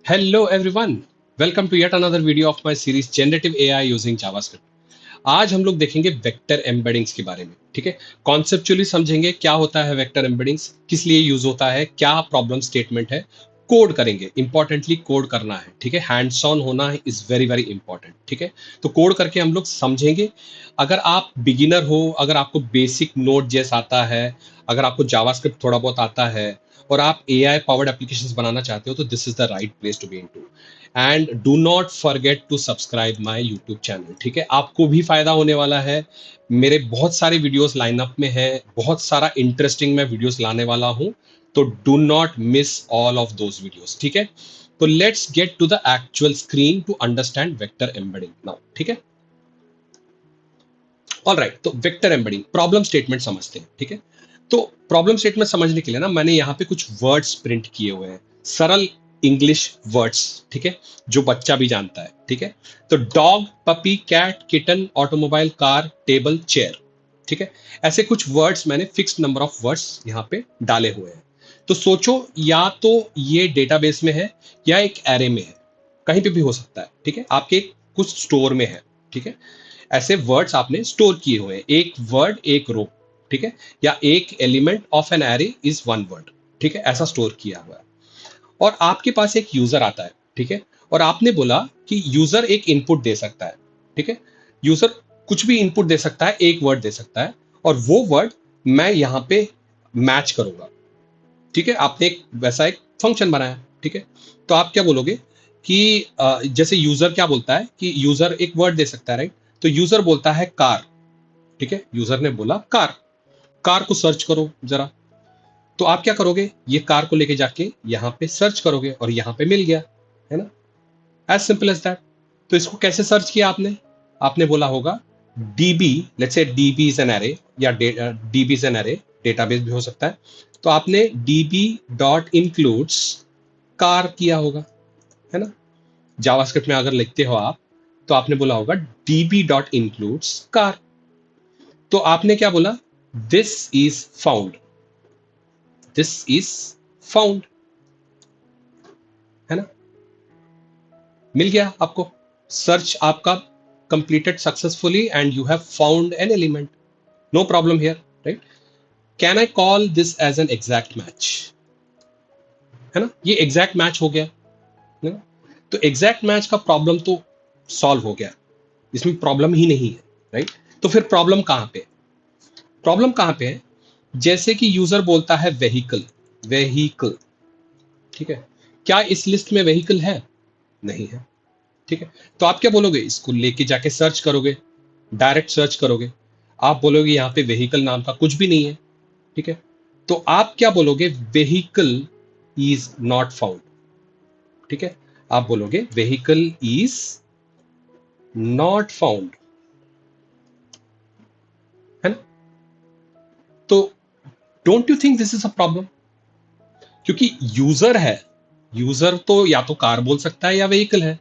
Hello everyone, welcome to yet another video of my series Generative AI using JavaScript. आज हम लोग देखेंगे vector embeddings के बारे में। ठीक है, कॉन्सेप्चुअली समझेंगे क्या होता है वेक्टर एम्बेडिंग्स, किस लिए यूज होता है, क्या प्रॉब्लम स्टेटमेंट है, कोड करेंगे। इंपॉर्टेंटली कोड करना है। ठीक है, हैंड्स ऑन होना है इज वेरी वेरी इंपॉर्टेंट। ठीक है, तो कोड करके हम लोग समझेंगे। अगर आप बिगिनर हो, अगर आपको बेसिक नोड जेएस आता है, अगर आपको जावास्क्रिप्ट थोड़ा बहुत आता है और आप एआई पावर्ड एप्लीकेशंस बनाना चाहते हो तो this is the right place to be into. And do not forget to subscribe my YouTube channel. ठीक है, आपको भी फायदा होने वाला है। मेरे बहुत सारे वीडियोस लाइनअप में है, बहुत सारा इंटरेस्टिंग मैं वीडियोस लाने वाला हूं, तो do not miss all of those videos. ठीक है, तो let's get to the actual screen to understand vector embedding now. ठीक है, ऑल राइट, तो वेक्टर एम्बेडिंग प्रॉब्लम स्टेटमेंट समझते हैं। ठीक है, तो प्रॉब्लम स्टेटमेंट समझने के लिए ना मैंने यहाँ पे कुछ वर्ड्स प्रिंट किए हुए हैं, सरल इंग्लिश वर्ड्स। ठीक है, जो बच्चा भी जानता है। ठीक है, तो dog, puppy, cat, kitten, automobile, car, table, chair. ठीक है, ऐसे कुछ वर्ड्स मैंने फिक्स्ड नंबर ऑफ वर्ड्स यहाँ पे डाले हुए हैं। तो सोचो, या तो ये डेटाबेस में है या एक एरे में है, कहीं पे भी हो सकता है। ठीक है, आपके कुछ स्टोर में है। ठीक है, ऐसे वर्ड्स आपने स्टोर किए हुए हैं, एक वर्ड एक रो। ठीक है, या एक element of an array is one word. ठीक है, ऐसा स्टोर किया हुआ है। और आपके पास एक यूजर आता है। ठीक है, और आपने बोला कि यूजर एक इनपुट दे सकता है। ठीक है, यूजर कुछ भी इनपुट दे सकता है, एक वर्ड दे सकता है, और वो वर्ड मैं यहां पे मैच करूंगा। ठीक है, आपने एक वैसा एक फंक्शन बनाया। ठीक है, तो आप क्या बोलोगे कि जैसे यूजर क्या बोलता है कि यूजर एक वर्ड दे सकता है, राइट? तो यूजर बोलता है कार। ठीक है, यूजर ने बोला कार, कार को सर्च करो जरा। तो आप क्या करोगे, ये कार को लेके जाके यहां पे सर्च करोगे और यहां पे मिल गया, है ना? As simple as that. तो इसको कैसे सर्च किया आपने? आपने बोला होगा DB, let's say DB is an array, या DB is an array, database भी हो सकता है। तो आपने डीबी डॉट इंक्लूड्स कार किया होगा, है ना? जावास्क्रिप्ट में अगर लिखते हो आप, तो आपने बोला होगा डीबी डॉट इंक्लूड्स कार। तो आपने क्या बोला? This is found, this is found, है ना? मिल गया आपको, सर्च आपका completed successfully and you have found an element. No problem here, right? Can I call this as an exact match? है ना, ये एग्जैक्ट मैच हो गया, है ना? तो एग्जैक्ट मैच का प्रॉब्लम तो सॉल्व हो गया, इसमें प्रॉब्लम ही नहीं है, राइट? तो फिर प्रॉब्लम कहां पे? प्रॉब्लम कहां पे है? जैसे कि यूजर बोलता है वेहीकल, वेहीकल। ठीक है, क्या इस लिस्ट में वेहीकल है? नहीं है। ठीक है, तो आप क्या बोलोगे? इसको लेके जाके सर्च करोगे, डायरेक्ट सर्च करोगे। आप बोलोगे यहाँ पे वेहीकल नाम का कुछ भी नहीं है। ठीक है, तो आप क्या बोलोगे? Vehicle is not found. ठीक है, आप बोलोगे वेहीकल इज नॉट फाउंड, है ना? तो don't you think this is a problem? क्योंकि यूजर है, यूजर तो या तो कार बोल सकता है या व्हीकल है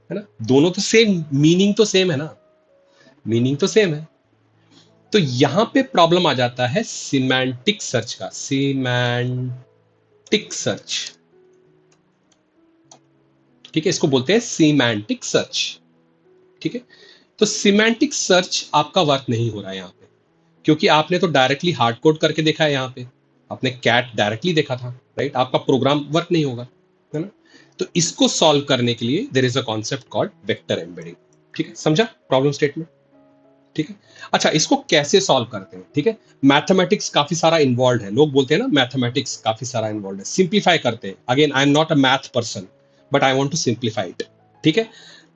ना? दोनों तो सेम मीनिंग, तो सेम है ना, मीनिंग तो सेम है। तो यहां पे प्रॉब्लम आ जाता है सिमेंटिक सर्च का, सिमेंटिक सर्च। ठीक है, इसको बोलते हैं सिमेंटिक सर्च। ठीक है, तो सिमेंटिक सर्च आपका वर्क नहीं हो रहा है यहां पे, क्योंकि आपने तो डायरेक्टली हार्ड कोड करके देखा है। यहां पे आपने कैट डायरेक्टली देखा था, राइट? आपका प्रोग्राम वर्क नहीं होगा, है ना? तो इसको सॉल्व करने के लिए there is a concept called vector embedding. ठीक है, समझा प्रॉब्लम स्टेटमेंट? ठीक है, अच्छा, इसको कैसे सॉल्व करते हैं? ठीक है, मैथमेटिक्स काफी सारा इन्वॉल्व है। लोग बोलते हैं ना मैथमेटिक्स काफी सारा इन्वॉल्व है, सिंप्लीफाई करते हैं। Again, I am not a math person, but I want to simplify it. ठीक है,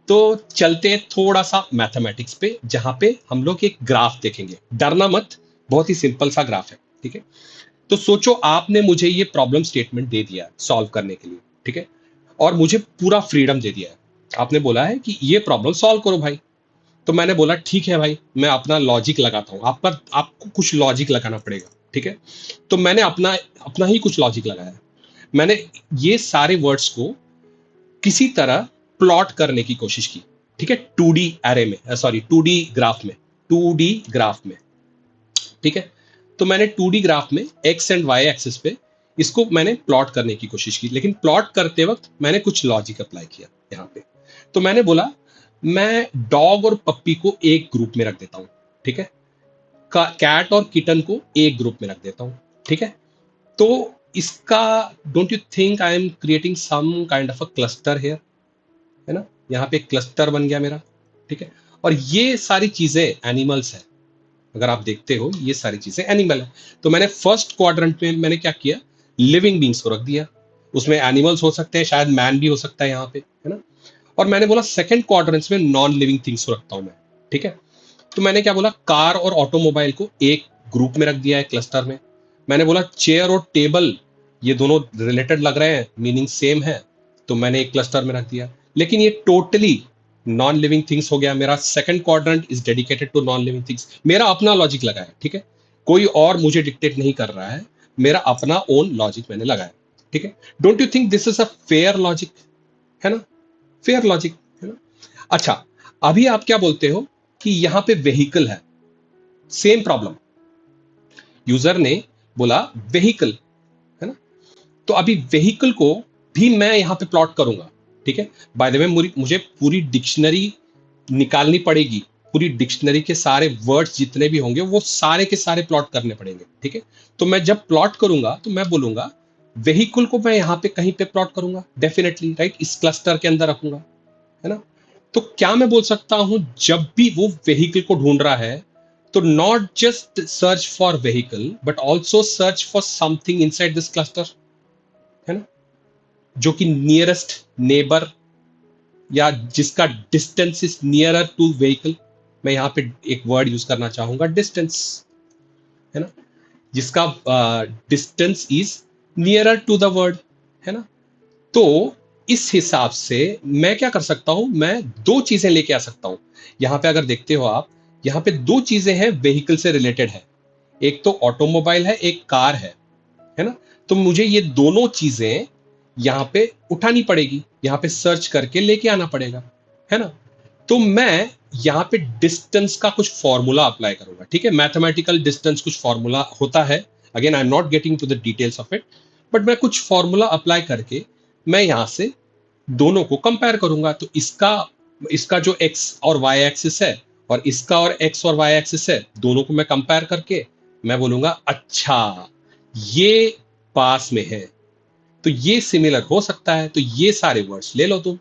तो चलते हैं थोड़ा सा मैथमेटिक्स पे, जहां पे हम लोग एक ग्राफ देखेंगे। डरना मत, बहुत ही सिंपल सा ग्राफ है। ठीक है, तो सोचो आपने मुझे ये प्रॉब्लम स्टेटमेंट दे दिया सॉल्व करने के लिए। ठीक है, और मुझे पूरा फ्रीडम दे दिया है। आपने बोला है कि ये प्रॉब्लम सॉल्व करो भाई। तो मैंने बोला ठीक है भाई, मैं अपना लॉजिक लगाता हूँ। आपको कुछ लॉजिक लगाना पड़ेगा। ठीक है, तो मैंने अपना अपना ही कुछ लॉजिक लगाया। मैंने ये सारे वर्ड्स को किसी तरह प्लॉट करने की कोशिश की। ठीक है, 2D एरे में, सॉरी 2D ग्राफ में, 2D ग्राफ में। ठीक है, तो मैंने 2D ग्राफ में एक्स एंड वाई एक्सिस पे इसको मैंने प्लॉट करने की कोशिश की, लेकिन प्लॉट करते वक्त मैंने कुछ लॉजिक अप्लाई किया यहाँ पे। तो मैंने बोला मैं डॉग और पप्पी को एक ग्रुप में रख देता हूँ, ठीक है, कैट और किटन को एक ग्रुप में रख देता हूँ, ठीक है। तो इसका don't you think I am creating some kind of a cluster here, है ना, यहाँ पे क्लस्टर बन गया मेरा, ठीक है। और ये सारी चीजें एनिमल्स है, अगर आप देखते हो ये सारी चीजें एनिमल है। तो मैंने फर्स्ट क्वाड्रेंट में मैंने क्या किया, लिविंग बींग्स को रख दिया, उसमें एनिमल्स हो सकते हैं, शायद मैन भी हो सकता है यहाँ पे, है ना। और मैंने बोला सेकंड क्वाड्रेंट्स में नॉन लिविंग थिंग्स को रखता हूं मैं, ठीक है। तो मैंने क्या बोला, कार और ऑटोमोबाइल को एक ग्रुप में रख दिया है, क्लस्टर में। मैंने बोला चेयर और टेबल ये दोनों रिलेटेड लग रहे हैं, मीनिंग सेम है, तो मैंने एक क्लस्टर में रख दिया। लेकिन ये टोटली नॉन लिविंग थिंग्स हो गया, मेरा second quadrant is dedicated to non living things. मेरा अपना लॉजिक लगा है, ठीक है, कोई और मुझे डिक्टेट नहीं कर रहा है, मेरा अपना ओन लॉजिक मैंने लगाया, ठीक है। Don't you think this is a fair logic, है ना, फेयर लॉजिक, है ना। अच्छा, अभी आप क्या बोलते हो कि यहां पे व्हीकल है, सेम प्रॉब्लम, यूजर ने बोला व्हीकल, है ना। तो अभी व्हीकल को भी मैं यहां पे प्लॉट करूंगा, ठीक है। बाय द वे मुझे पूरी डिक्शनरी निकालनी पड़ेगी, पूरी डिक्शनरी के सारे वर्ड्स जितने भी होंगे वो सारे के सारे प्लॉट करने पड़ेंगे, ठीक है। तो मैं जब प्लॉट करूंगा तो मैं बोलूंगा व्हीकल को मैं यहाँ पे कहीं पे प्लॉट करूंगा, डेफिनेटली, राइट, इस क्लस्टर के अंदर रखूंगा, है ना। तो क्या मैं बोल सकता हूं, जब भी वो व्हीकल को ढूंढ रहा है तो not just search for vehicle but also search for something inside this cluster, है ना, जो कि नियरेस्ट नेबर या जिसका distance is nearer to vehicle. मैं यहां पे एक वर्ड यूज करना चाहूंगा, डिस्टेंस, है ना, जिसका distance is nearer to the word, है ना। तो इस हिसाब से मैं क्या कर सकता हूं, मैं दो चीजें लेके आ सकता हूं। यहां पे अगर देखते हो आप, यहां पे दो चीजें हैं व्हीकल से रिलेटेड है, एक तो ऑटोमोबाइल है, एक कार है ना। तो मुझे ये दोनों चीजें यहां पे उठानी पड़ेगी, यहां पे सर्च करके लेके आना पड़ेगा, है ना। तो मैं यहाँ पे डिस्टेंस का कुछ फॉर्मूला अप्लाई करूंगा, ठीक है, मैथमेटिकल डिस्टेंस कुछ फॉर्मूला होता है, again I am not getting to the details of it, but मैं कुछ फॉर्मूला अप्लाई करके मैं यहां से दोनों को कंपेयर करूंगा। तो इसका इसका जो एक्स और वाई एक्सिस है और इसका और एक्स और वाई एक्सिस है, दोनों को मैं कंपेयर करके मैं बोलूंगा अच्छा ये पास में है, तो ये सिमिलर हो सकता है, तो ये सारे वर्ड्स ले लो तुम,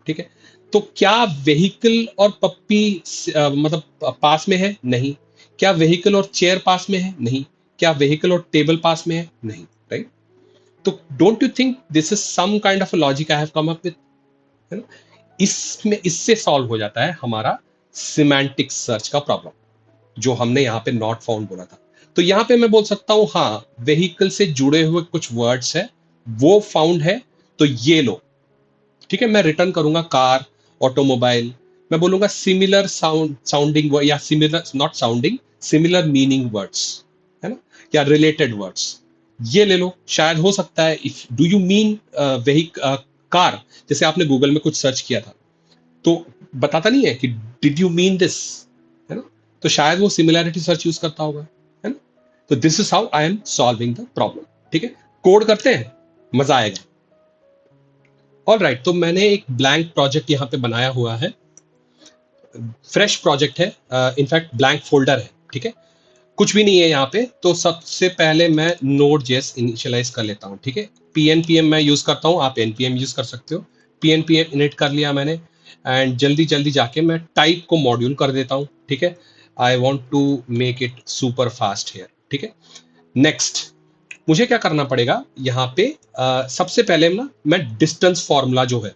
ठीक है। तो क्या व्हीकल और पप्पी मतलब पास में है? नहीं। क्या व्हीकल और चेयर पास में है? नहीं। क्या व्हीकल और टेबल पास में है? नहीं, राइट। तो don't you think this is some kind of logic I have come up with, है ना। इसमें इससे सॉल्व हो जाता है हमारा सिमेंटिक सर्च का प्रॉब्लम, जो हमने यहाँ पे नॉट फाउंड बोला था। तो यहाँ पे मैं बोल सकता हूँ हाँ, व्हीकल से जुड़े हुए कुछ वर्ड्स है वो फाउंड है, तो ये लो, ठीक है। मैं रिटर्न करूंगा कार, ऑटोमोबाइल, मैं बोलूंगा सिमिलर साउंडिंग या similar not sounding, similar meaning words, है ना, या रिलेटेड वर्ड्स, ये ले लो। शायद हो सकता है if do you mean car, जैसे आपने गूगल में कुछ सर्च किया था तो बताता नहीं है कि डिड यू मीन दिस, है ना। तो शायद वो सिमिलैरिटी सर्च यूज करता होगा, है ना। तो this is how I am solving the problem, ठीक है। कोड करते हैं, मजा आएगा। ऑल राइट, तो मैंने एक ब्लैंक प्रोजेक्ट यहाँ पे बनाया हुआ है, फ्रेश प्रोजेक्ट है, इनफैक्ट ब्लैंक फोल्डर है, ठीक है, कुछ भी नहीं है यहाँ पे। तो सबसे पहले मैं नोड जेएस इनिशियलाइज कर लेता हूँ, ठीक है। पीएनपीएम मैं यूज करता हूँ, आप एनपीएम यूज कर सकते हो। पीएनपीएम इनिट कर लिया मैंने, एंड जल्दी जल्दी जाके मैं टाइप को मॉड्यूल कर देता हूँ, ठीक है। I want to make it super fast here, ठीक है। नेक्स्ट मुझे क्या करना पड़ेगा यहाँ पे, सबसे पहले ना मैं डिस्टेंस फॉर्मूला जो है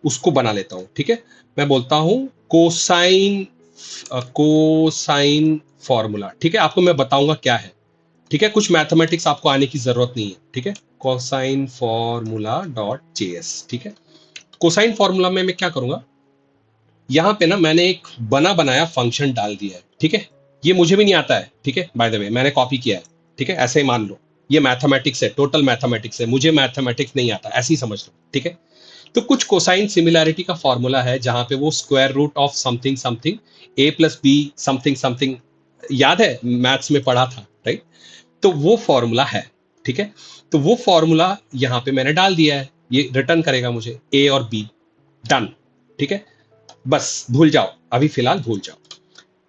उसको बना लेता हूँ, ठीक है। मैं बोलता हूँ कोसाइन, कोसाइन फॉर्मूला, ठीक है। आपको मैं बताऊंगा क्या है, ठीक है, कुछ मैथमेटिक्स आपको आने की जरूरत नहीं है, ठीक है। कोसाइन फॉर्मूला डॉट जेएस, ठीक है। कोसाइन फॉर्मूला में मैं क्या करूंगा, यहाँ पे ना मैंने एक बना बनाया फंक्शन डाल दिया है, ठीक है। ये मुझे भी नहीं आता है, ठीक है, बाय द वे मैंने कॉपी किया है, ठीक है, ऐसे ही मान लो। ये मैथमेटिक्स है, टोटल मैथमेटिक्स है, मुझे मैथमेटिक्स नहीं आता, ऐसे ही समझ लो, ठीक है। तो कुछ कोसाइन सिमिलैरिटी का फॉर्मूला है जहां पे वो square root of something something A plus B something something, याद है मैथ्स में पढ़ा था, राइट। तो वो फॉर्मूला है। ठीक है। तो वो फॉर्मूला यहाँ पे मैंने डाल दिया है, ये रिटर्न करेगा मुझे ए और बी, डन, ठीक है। बस भूल जाओ, अभी फिलहाल भूल जाओ।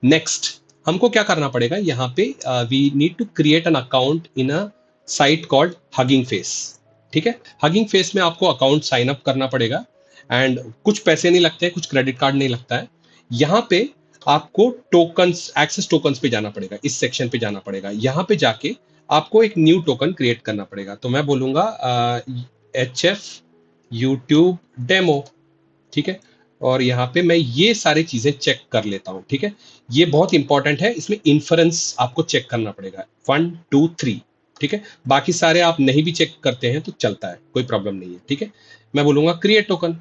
नेक्स्ट हमको क्या करना पड़ेगा, यहाँ पे we need to create an account in a site called hugging face, ठीक है। हगिंग फेस में आपको अकाउंट साइन अप करना पड़ेगा एंड कुछ पैसे नहीं लगते, कुछ क्रेडिट कार्ड नहीं लगता है। यहाँ पे आपको टोकन्स, एक्सेस टोकन्स पे जाना पड़ेगा, इस सेक्शन पे जाना पड़ेगा। यहाँ पे जाके आपको एक न्यू टोकन क्रिएट करना पड़ेगा। तो मैं बोलूंगा HF यूट्यूब डेमो, ठीक है। और यहाँ पे मैं ये सारी चीजें चेक कर लेता हूँ, ठीक है। ये बहुत इंपॉर्टेंट है, इसमें इन्फ्रेंस आपको चेक करना पड़ेगा 1 2 3, ठीक है। बाकी सारे आप नहीं भी चेक करते हैं तो चलता है, कोई प्रॉब्लम नहीं है, ठीक है। मैं बोलूंगा क्रिएट टोकन,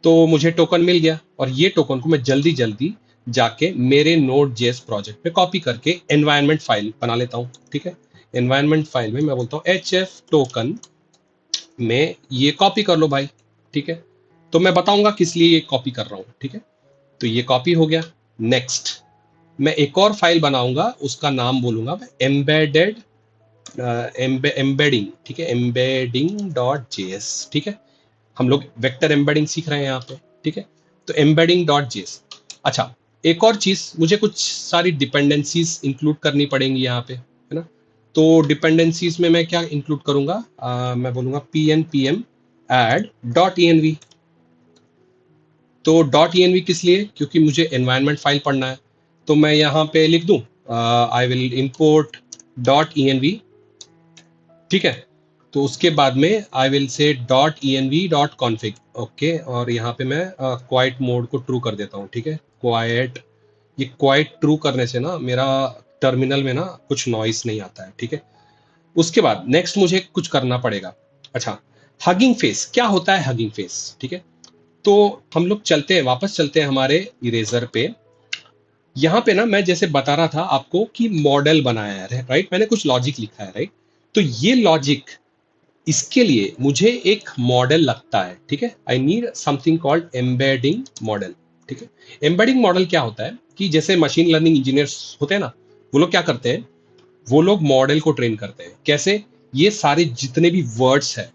तो मुझे टोकन मिल गया और ये टोकन को मैं जल्दी जल्दी जाके मेरे Node.js प्रोजेक्ट पे कॉपी करके एनवायरनमेंट फाइल बना लेता हूँ, ठीक है। एनवायरनमेंट फाइल में मैं बोलता हूँ HF टोकन में ये कॉपी कर लो भाई, ठीक है। तो मैं बताऊंगा किस लिए ये कॉपी कर रहा हूँ, ठीक है। तो ये कॉपी हो गया। नेक्स्ट मैं एक और फाइल बनाऊंगा, उसका नाम बोलूंगा मैं एम्बेडेड एम्बेडिंग, ठीक है, embedding.js, ठीक है। हम लोग वेक्टर एम्बेडिंग सीख रहे हैं यहाँ पे, ठीक है। तो embedding.js। अच्छा, एक और चीज, मुझे कुछ सारी डिपेंडेंसीज इंक्लूड करनी पड़ेंगी यहाँ पे, है ना। तो डिपेंडेंसीज में मैं क्या इंक्लूड करूंगा, मैं बोलूंगा pnpm add .env। तो .env किस लिए, क्योंकि मुझे एनवायरनमेंट फाइल पढ़ना है। तो मैं यहाँ पे लिख दूं आई विल इंपोर्ट .env, ठीक है। तो उसके बाद में I will say .env.config, okay. और यहाँ पे मैं क्वाइट मोड को ट्रू कर देता हूँ, ठीक है। क्वाइट, ये क्वाइट ट्रू करने से ना मेरा टर्मिनल में ना कुछ नॉइस नहीं आता है, ठीक है। उसके बाद नेक्स्ट मुझे कुछ करना पड़ेगा। अच्छा, हगिंग फेस क्या होता है, हगिंग फेस, ठीक है। तो हम लोग चलते हैं, वापस चलते हैं हमारे इरेजर पे। यहाँ पे ना मैं जैसे बता रहा था आपको कि मॉडल बनाया है, राइट, मैंने कुछ लॉजिक लिखा है, राइट। तो ये लॉजिक, इसके लिए मुझे एक मॉडल लगता है, ठीक है। I need something called embedding model, ठीक है। एम्बेडिंग मॉडल क्या होता है कि जैसे मशीन लर्निंग इंजीनियर्स होते हैं ना, वो लोग क्या करते हैं, वो लोग मॉडल को ट्रेन करते हैं कैसे, ये सारे जितने भी वर्ड्स है,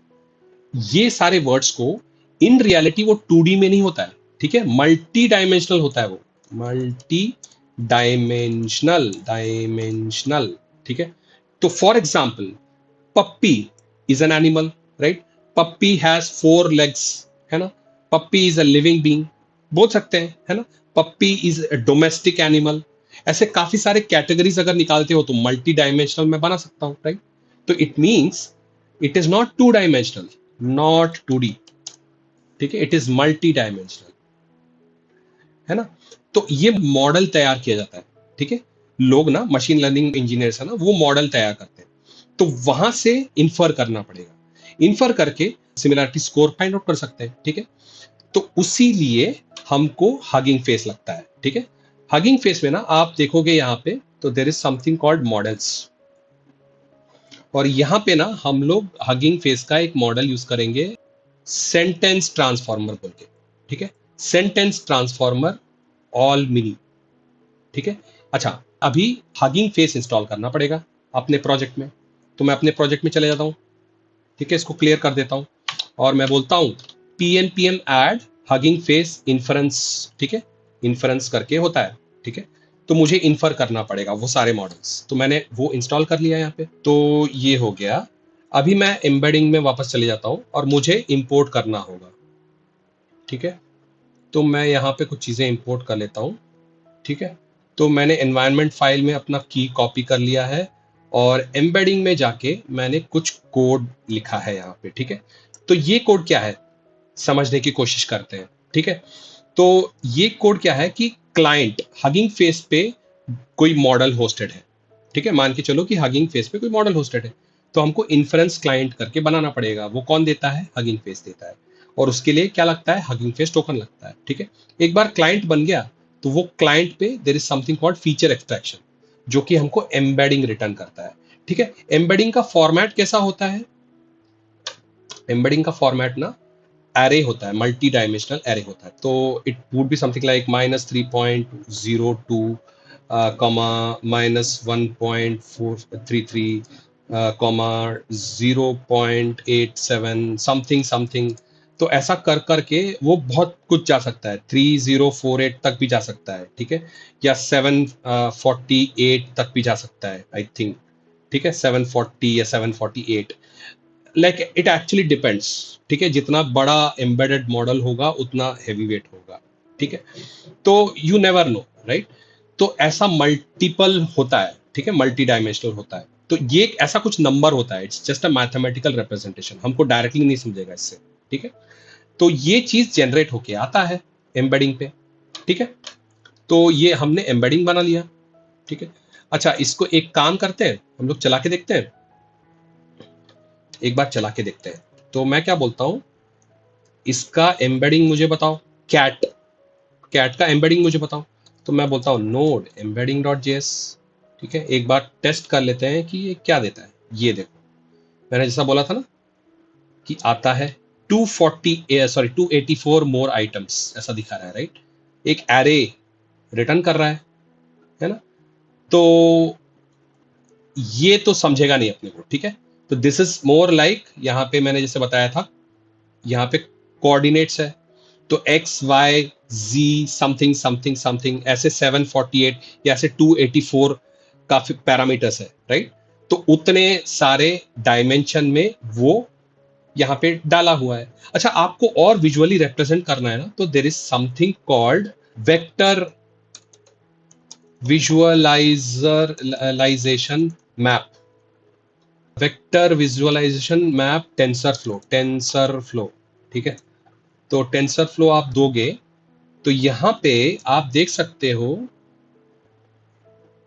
ये सारे वर्ड्स को इन रियलिटी वो 2D में नहीं होता है, ठीक है, मल्टी डायमेंशनल होता है, वो मल्टी डायमेंशनल, ठीक है। तो for example puppy is an animal, right. Puppy has 4 legs, है ना। Puppy is a living being, बोल सकते हैं, है ना। Puppy is a domestic animal. ऐसे काफी सारे कैटेगरीज अगर निकालते हो तो मल्टी डायमेंशनल में बना सकता हूं, राइट। तो it means it is not 2 dimensional, not 2D, ठीक है, इट इज मल्टी डायमेंशनल, है ना। तो ये मॉडल तैयार किया जाता है, ठीक है। लोग ना मशीन लर्निंग इंजीनियर्स है ना, वो मॉडल तैयार करते हैं। तो वहां से इन्फर करना पड़ेगा, इन्फर करके सिमिलरिटी स्कोर फाइंड आउट कर सकते हैं, ठीक है। तो उसी लिए हमको हगिंग फेस लगता है, ठीक है। हगिंग फेस में ना आप देखोगे यहाँ पे, तो there is something called models, और यहाँ पे ना हम लोग हगिंग फेस का एक मॉडल यूज करेंगे, सेंटेंस ट्रांसफॉर्मर बोल के, ठीक है। सेंटेंस ट्रांसफॉर्मर ऑल मिनी, ठीक है। अच्छा, अभी हगिंग फेस इंस्टॉल करना पड़ेगा अपने प्रोजेक्ट में। तो मैं अपने प्रोजेक्ट में चले जाता हूँ, ठीक है, इसको क्लियर कर देता हूँ और मैं बोलता हूँ pnpm add hugging face inference, ठीक है। इन्फ्रेंस करके होता है, ठीक है। तो मुझे इन्फर करना पड़ेगा वो सारे मॉडल्स, तो मैंने वो इंस्टॉल कर लिया यहाँ पे। तो ये हो गया। अभी मैं एम्बेडिंग में वापस चले जाता हूँ और मुझे इंपोर्ट करना होगा, ठीक है। तो मैं यहाँ पे कुछ चीज़ें इंपोर्ट कर लेता हूँ, ठीक है। तो मैंने एनवायरनमेंट फाइल में अपना की कॉपी कर लिया है और एम्बेडिंग में जाके मैंने कुछ कोड लिखा है यहाँ पे, ठीक है। तो ये कोड क्या है, समझने की कोशिश करते हैं, ठीक है। तो ये कोड क्या है कि क्लाइंट हगिंग फेस पे कोई मॉडल होस्टेड है, ठीक है। मान के चलो कि हगिंग फेस पे कोई मॉडल होस्टेड है, तो हमको इन्फ्रेंस क्लाइंट करके बनाना पड़ेगा। वो कौन देता है, हगिंग फेस देता है। और उसके लिए क्या लगता है, हगिंग फेस टोकन लगता है, ठीक है। एक बार क्लाइंट बन गया तो वो क्लाइंट पे देर is something called feature extraction, जो कि हमको एम्बेडिंग रिटर्न करता है, ठीक है। एम्बेडिंग का फॉर्मेट कैसा होता है, एम्बेडिंग का फॉर्मेट ना एरे होता है, मल्टी डायमेंशनल एरे होता है। तो it would be something like -3.02 कमा -1.433 कॉमा 0.87 समथिंग समथिंग, तो ऐसा कर करके वो बहुत कुछ जा सकता है, 3048 तक भी जा सकता है, ठीक है, या 748 तक भी जा सकता है आई थिंक, ठीक है, 740 या 748, लाइक इट एक्चुअली डिपेंड्स, ठीक है, जितना बड़ा एम्बेडेड मॉडल होगा उतना हैवी वेट होगा, ठीक है, तो यू नेवर नो, राइट, तो ऐसा मल्टीपल होता है, ठीक है, मल्टी डायमेंशनल होता है, तो ये एक ऐसा कुछ नंबर होता है, it's just a mathematical representation, हमको डायरेक्टली नहीं समझेगा इससे, ठीक है, तो ये चीज जनरेट होके आता है एम्बेडिंग पे, ठीक है, तो ये हमने एम्बेडिंग बना लिया, ठीक है। अच्छा, इसको एक काम करते हैं, हम लोग चला के देखते हैं, एक बार चला के देखते हैं, तो मैं क्या बोलता हूं, इसका एम्बेडिंग मुझे बताओ, कैट कैट का एम्बेडिंग मुझे बताओ, तो मैं बोलता हूँ नोड एम्बेडिंग डॉट जेएस, ठीक है, एक बार टेस्ट कर लेते हैं कि ये क्या देता है, ये देखो, मैंने जैसा बोला था ना कि आता है 284 मोर आइटम्स, ऐसा दिखा रहा है, राइट, एक एरे रिटर्न कर रहा है ना, तो ये तो समझेगा नहीं अपने को, ठीक है, तो दिस इज मोर लाइक, यहाँ पे मैंने जैसे बताया था, यहाँ पे कोऑर्डिनेट्स है, तो एक्स वाई जी समथिंग समथिंग समथिंग ऐसे 748 या ऐसे 284 काफी पैरामीटर्स है, राइट, तो उतने सारे डायमेंशन में वो यहाँ पे डाला हुआ है। अच्छा, आपको और विजुअली रिप्रेजेंट करना है ना, तो there is something called vector visualization map, vector visualization map tensor flow, ठीक है, तो टेंसर फ्लो आप दोगे तो यहां पे आप देख सकते हो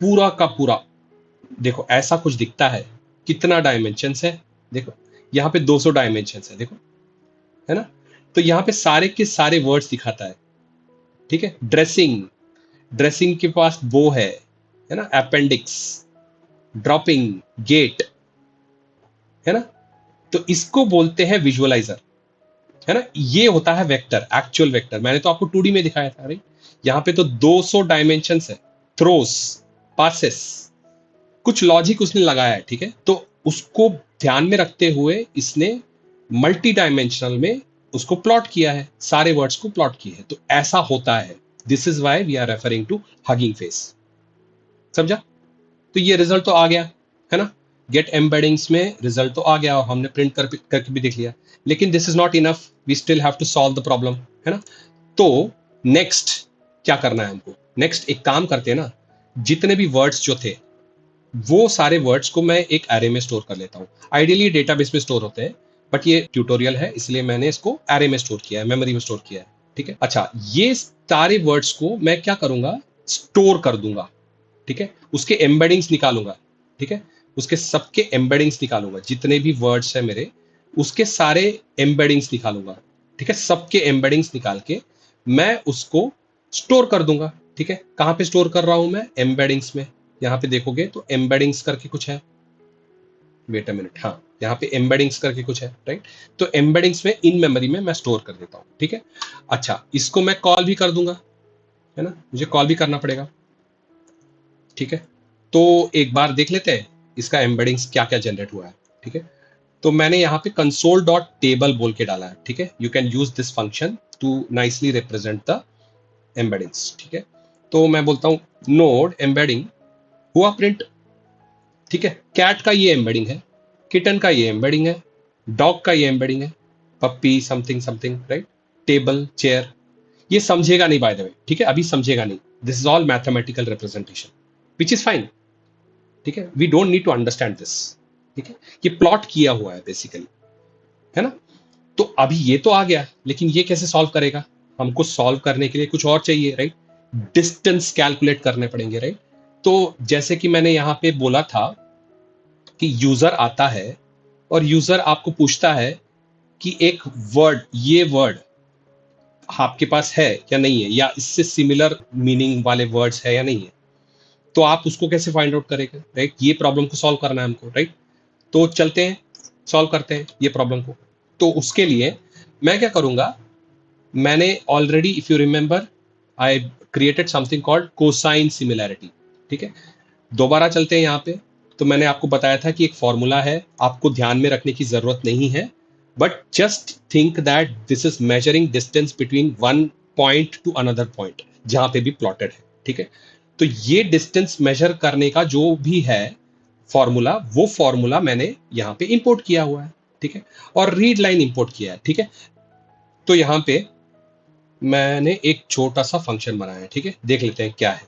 पूरा का पूरा, देखो ऐसा कुछ दिखता है, कितना डायमेंशंस है, देखो यहाँ पे 200 डायमेंशंस है, देखो, है ना, तो यहाँ पे सारे के सारे वर्ड्स दिखाता है, ठीक है, ड्रेसिंग, ड्रेसिंग के पास बो है ना, अपेंडिक्स, ड्रॉपिंग, गेट, है ना, तो इसको बोलते हैं विजुअलाइजर, है ना, ये होता है वेक्टर, एक्चुअल वेक्टर, मैंने तो आपको 2D में दिखाया था, राइट, यहाँ पे तो 200 डायमेंशंस है, थ्रोस, पासेस, कुछ लॉजिक उसने लगाया है, ठीक है, तो उसको ध्यान में रखते हुए इसने मल्टी डायमेंशनल में उसको प्लॉट किया है, सारे वर्ड्स को प्लॉट किए हैं, तो ऐसा होता है, this is why we are referring to hugging face, समझा, तो ये रिजल्ट तो आ गया, है ना, गेट एम्बेडिंग्स में रिजल्ट तो आ गया और हमने प्रिंट करके भी देख लिया, लेकिन this is not enough, we still have to solve the problem, है ना, तो नेक्स्ट क्या करना है हमको, नेक्स्ट एक काम करते हैं ना, जितने भी वर्ड्स जो थे वो सारे वर्ड्स को मैं एक एरे में स्टोर कर लेता हूँ, आइडियली डेटाबेस में स्टोर होते हैं, बट ये ट्यूटोरियल है इसलिए मैंने इसको एरे में स्टोर किया है, मेमोरी में स्टोर किया है, ठीक है। अच्छा, ये सारे वर्ड्स को मैं क्या करूंगा, स्टोर कर दूंगा, ठीक है, उसके एम्बेडिंग्स निकालूंगा, ठीक है, उसके सबके एम्बेडिंग्स निकालूंगा, जितने भी वर्ड्स है मेरे उसके सारे एम्बेडिंग्स निकालूंगा, ठीक है, सबके एम्बेडिंग्स निकाल के मैं उसको स्टोर कर दूंगा, ठीक है, कहां पे स्टोर कर रहा हूं मैं, एम्बेडिंग्स में, यहाँ पे देखोगे तो एम्बेडिंग्स करके कुछ है, वेट अ मिनट, हाँ यहाँ पे एम्बेडिंग्स करके कुछ है, राइट, तो एम्बेडिंग्स में इन मेमोरी में मैं स्टोर कर देता हूँ, ठीक है। अच्छा, इसको मैं कॉल भी कर दूंगा, है ना, मुझे कॉल भी करना पड़ेगा, ठीक है, तो एक बार देख लेते हैं इसका एम्बेडिंग्स क्या क्या जनरेट हुआ है, ठीक है, तो मैंने यहाँ पे कंसोल डॉट टेबल बोल के डाला है, ठीक है, you can use this function to nicely represent the embeddings, ठीक है, तो मैं बोलता हूँ नोड एम्बेडिंग हुआ प्रिंट, ठीक है, कैट का ये एम्बेडिंग है, किटन का ये एम्बेडिंग है, डॉग का ये एम्बेडिंग है, puppy something something, right, table chair, ये समझेगा नहीं बाय द वे, ठीक है, अभी समझेगा नहीं, this is all mathematical representation which is fine, ठीक है, we don't need to understand this, ठीक है, ये प्लॉट किया हुआ है बेसिकली, है ना, तो अभी ये तो आ गया, लेकिन ये कैसे सॉल्व करेगा, हमको सॉल्व करने के लिए कुछ और चाहिए, राइट, डिस्टेंस कैलकुलेट करने पड़ेंगे, राइट, तो जैसे कि मैंने यहाँ पे बोला था कि यूजर आता है और यूजर आपको पूछता है कि एक वर्ड, ये वर्ड आपके पास है या नहीं है, या इससे सिमिलर मीनिंग वाले वर्ड्स है या नहीं है, तो आप उसको कैसे फाइंड आउट करेंगे, राइट, ये प्रॉब्लम को सॉल्व करना है हमको, राइट, तो चलते हैं सॉल्व करते हैं ये प्रॉब्लम को, तो उसके लिए मैं क्या करूंगा, मैंने already, if you remember, I created something called cosine similarity, ठीक है, दोबारा चलते हैं यहाँ पे, तो मैंने आपको बताया था कि एक फॉर्मूला है, आपको ध्यान में रखने की जरूरत नहीं है, but just think that this is measuring distance between one point two another point, जहां पे भी प्लॉटेड है, ठीक है। तो ये डिस्टेंस मेजर करने का जो भी है फॉर्मूला, वो फॉर्मूला मैंने यहाँ पे इंपोर्ट किया हुआ है, ठीक है, और रीड लाइन इंपोर्ट किया है, ठीक है। तो यहाँ पे मैंने एक छोटा सा फंक्शन बनाया है, ठीक है, देख लेते हैं क्या है।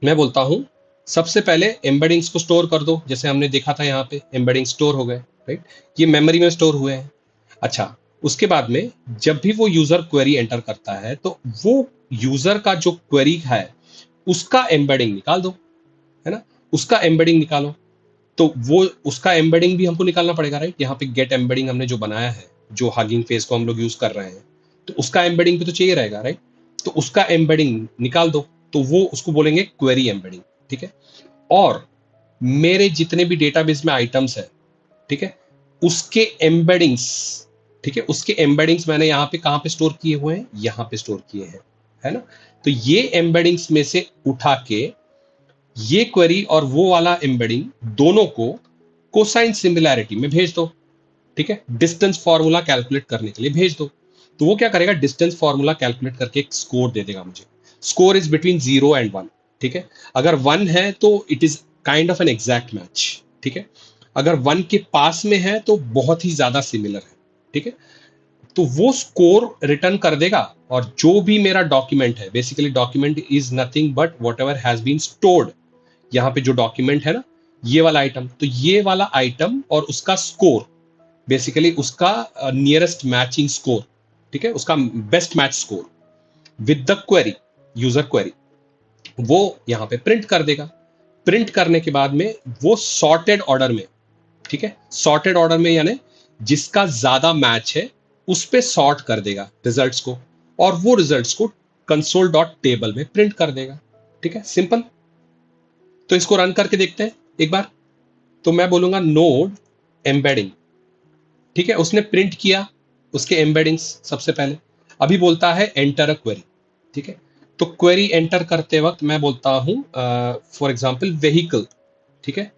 मैं बोलता हूं सबसे पहले एम्बेडिंग्स को स्टोर कर दो, जैसे हमने देखा था यहाँ पे एम्बेडिंग स्टोर हो गए, राइट, ये मेमोरी में स्टोर हुए हैं। अच्छा, उसके बाद में जब भी वो यूजर क्वेरी एंटर करता है तो वो यूजर का जो क्वेरी है उसका एम्बेडिंग निकाल दो, है ना, उसका एम्बेडिंग निकालो। तो वो उसका एम्बेडिंग भी हमको निकालना पड़ेगा, राइट। यहाँ पे गेट एम्बेडिंग हमने जो बनाया है, जो हगिंग फेस को हम लोग यूज कर रहे हैं, तो उसका एम्बेडिंग भी तो चाहिए रहेगा, राइट। तो उसका एम्बेडिंग निकाल दो, तो वो उसको बोलेंगे क्वेरी एम्बेडिंग, ठीक है। और मेरे जितने भी डेटाबेस में आइटम्स है, ठीक है, उसके एम्बेडिंग्स, ठीक है, उसके एम्बेडिंग्स मैंने यहाँ पे कहाँ पे स्टोर किए हुए हैं, यहाँ पे स्टोर किए हैं, है ना। तो ये एम्बेडिंग्स में से उठा के ये क्वेरी और वो वाला एम्बेडिंग दोनों को कोसाइन सिमिलैरिटी में भेज दो, ठीक है, डिस्टेंस फॉर्मूला कैलकुलेट करने के लिए भेज दो। तो वो क्या करेगा, डिस्टेंस फॉर्मूला कैलकुलेट करके एक स्कोर दे देगा मुझे। स्कोर इज बिटवीन 0 and 1, ठीक है। अगर 1 है तो it is kind of N exact match, ठीक है। अगर 1 के पास में है तो बहुत ही ज्यादा सिमिलर है, ठीक है। तो वो स्कोर रिटर्न कर देगा, और जो भी मेरा डॉक्यूमेंट है, basically document is nothing but whatever has been stored, यहाँ पे जो डॉक्यूमेंट है ना, ये वाला आइटम, तो ये वाला आइटम और उसका स्कोर, बेसिकली उसका नियरेस्ट मैचिंग स्कोर, ठीक है, उसका best match score with the query, user query, वो यहां पे प्रिंट कर देगा। प्रिंट करने के बाद में वो सॉर्टेड ऑर्डर में, ठीक है, सॉर्टेड ऑर्डर में यानी जिसका ज्यादा मैच है उस पे सॉर्ट कर देगा रिजल्ट्स को, और वो रिजल्ट्स को कंसोल डॉट टेबल में प्रिंट कर देगा, ठीक है, सिंपल। तो इसको रन करके देखते हैं एक बार। तो मैं बोलूंगा नोड एम्बेडिंग, ठीक है, उसने प्रिंट किया उसके एम्बेडिंग्स सबसे पहले। अभी बोलता है एंटर अ क्वेरी, ठीक है। तो क्वेरी एंटर करते वक्त मैं बोलता हूं फॉर एग्जांपल व्हीकल, ठीक है।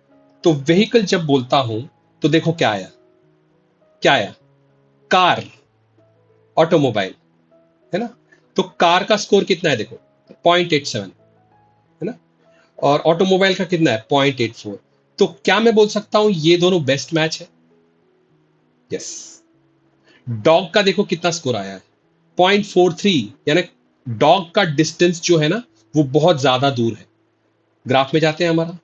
तो व्हीकल जब बोलता हूं तो देखो क्या आया, क्या आया, कार, ऑटोमोबाइल, है ना। तो कार का स्कोर कितना है देखो, 0.87, है ना, और ऑटोमोबाइल का कितना है, 0.84। तो क्या मैं बोल सकता हूं ये दोनों बेस्ट मैच है? यस। डॉग का देखो कितना स्कोर आया है, 0.43, यानी डॉग का डिस्टेंस जो है ना वो बहुत ज्यादा दूर है। ग्राफ में जाते हैं हमारा,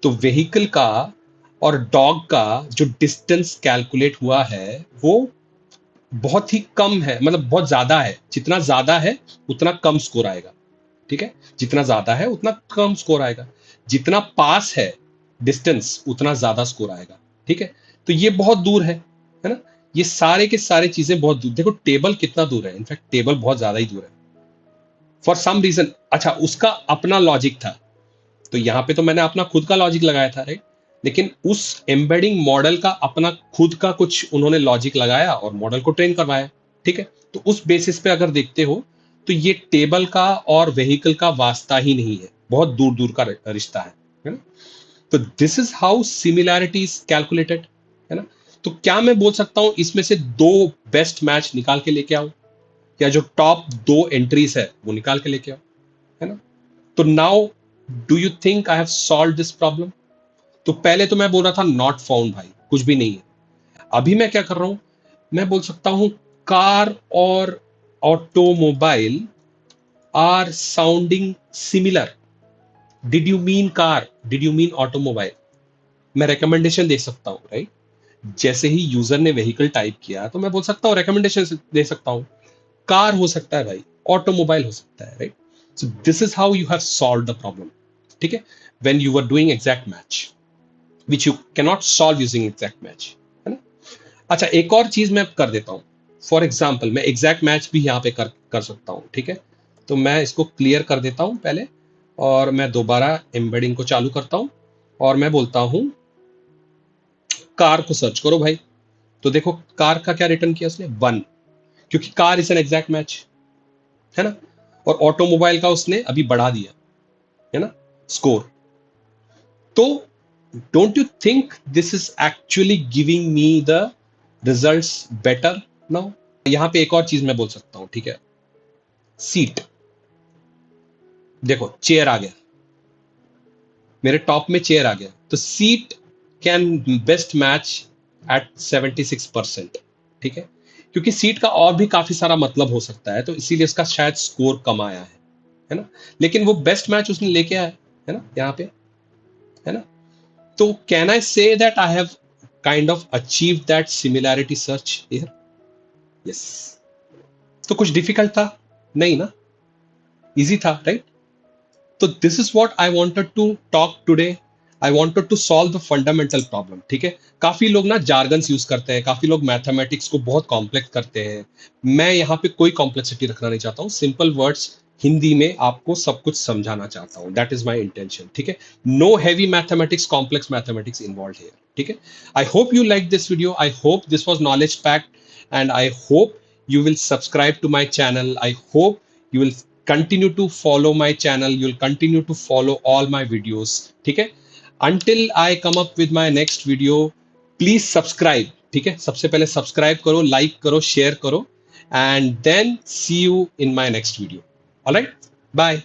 तो व्हीकल का और डॉग का जो डिस्टेंस कैलकुलेट हुआ है वो बहुत ही कम है, मतलब बहुत ज्यादा है। जितना ज्यादा है उतना कम स्कोर आएगा, ठीक है, जितना ज्यादा है उतना कम स्कोर आएगा। जितना पास है डिस्टेंस उतना ज्यादा स्कोर आएगा, ठीक है। तो ये बहुत दूर है ना। ये सारे के सारे चीजें बहुत दूर, देखो टेबल कितना दूर है, इनफैक्ट टेबल बहुत ज्यादा ही दूर है फॉर सम रीजन। अच्छा, उसका अपना लॉजिक था, तो यहाँ पे तो मैंने अपना खुद का लॉजिक लगाया था, राइट। लेकिन उस एम्बेडिंग मॉडल का अपना खुद का कुछ उन्होंने लॉजिक लगाया और मॉडल को ट्रेन करवाया, ठीक है। तो उस बेसिस पे अगर देखते हो तो ये टेबल का और व्हीकल का वास्ता ही नहीं है, बहुत दूर दूर का रिश्ता है ना। तो this is how similarity is calculated, है ना। तो क्या मैं बोल सकता हूं इसमें से दो बेस्ट मैच निकाल के लेके आओ, या जो टॉप दो एंट्रीज है वो निकाल के लेके आओ, है ना। तो now do you think I have solve this problem? तो पहले तो मैं बोल रहा था नॉट फाउंड, भाई कुछ भी नहीं है। अभी मैं क्या कर रहा हूं, मैं बोल सकता हूं कार और automobile are sounding similar. Did you mean car, did you mean automobile? मैं रिकमेंडेशन दे सकता हूं, राइट। जैसे ही यूजर ने व्हीकल टाइप किया तो मैं बोल सकता हूं, रिकमेंडेशन दे सकता हूं, कार हो सकता है भाई, ऑटोमोबाइल हो सकता है, right. So this is how you have solve the problem, ठीक है, when you are doing exact match which you cannot solve using exact match, है ना। अच्छा, एक और चीज मैं कर देता हूं, फॉर एग्जाम्पल मैं एग्जैक्ट मैच भी यहाँ पे कर सकता हूँ, ठीक है। तो मैं इसको क्लियर कर देता हूं पहले, और मैं दोबारा एम्बेडिंग को चालू करता हूं, और मैं बोलता हूं कार को सर्च करो भाई। तो देखो कार का क्या रिटर्न किया उसने, 1, क्योंकि car is an exact match, है ना। और ऑटोमोबाइल का उसने अभी बढ़ा दिया, है ना, स्कोर। तो don't you think this is actually giving me the results better now? यहां पे एक और चीज मैं बोल सकता हूं, ठीक है? सीट, देखो चेयर आ गया, मेरे टॉप में चेयर आ गया, तो seat can best match at 76%, ठीक है? क्योंकि सीट का और भी काफी सारा मतलब हो सकता है, तो इसीलिए इसका शायद स्कोर कम आया है ना? लेकिन वो बेस्ट मैच उसने लेके आया है ना यहाँ पे, है ना? तो can I say that I have kind of achieve that similarity search here? Yes. तो कुछ डिफिकल्ट था नहीं ना, इजी था, राइट? तो this is what I wanted to talk today. I wanted to solve the fundamental problem, ठीक है? काफी लोग ना जार्गन्स यूज करते हैं, काफी लोग मैथमेटिक्स को बहुत कॉम्प्लेक्स करते हैं। मैं यहाँ पे कोई कॉम्प्लेक्सिटी रखना नहीं चाहता हूँ, सिंपल वर्ड्स हिंदी में आपको सब कुछ समझाना चाहता हूँ, दैट इज माई इंटेंशन, ठीक है? Know heavy mathematics, complex mathematics involve here, ठीक है? I hope you like this video, I hope this was knowledge packed, and I hope you will subscribe to my channel. I hope you will continue to follow my channel. You'll continue to follow all my videos. ठीक है? Until I come up with my next video, please subscribe. ठीक है? सबसे पहले subscribe करो, like करो, share करो, and then see you in my next video. All right? Bye.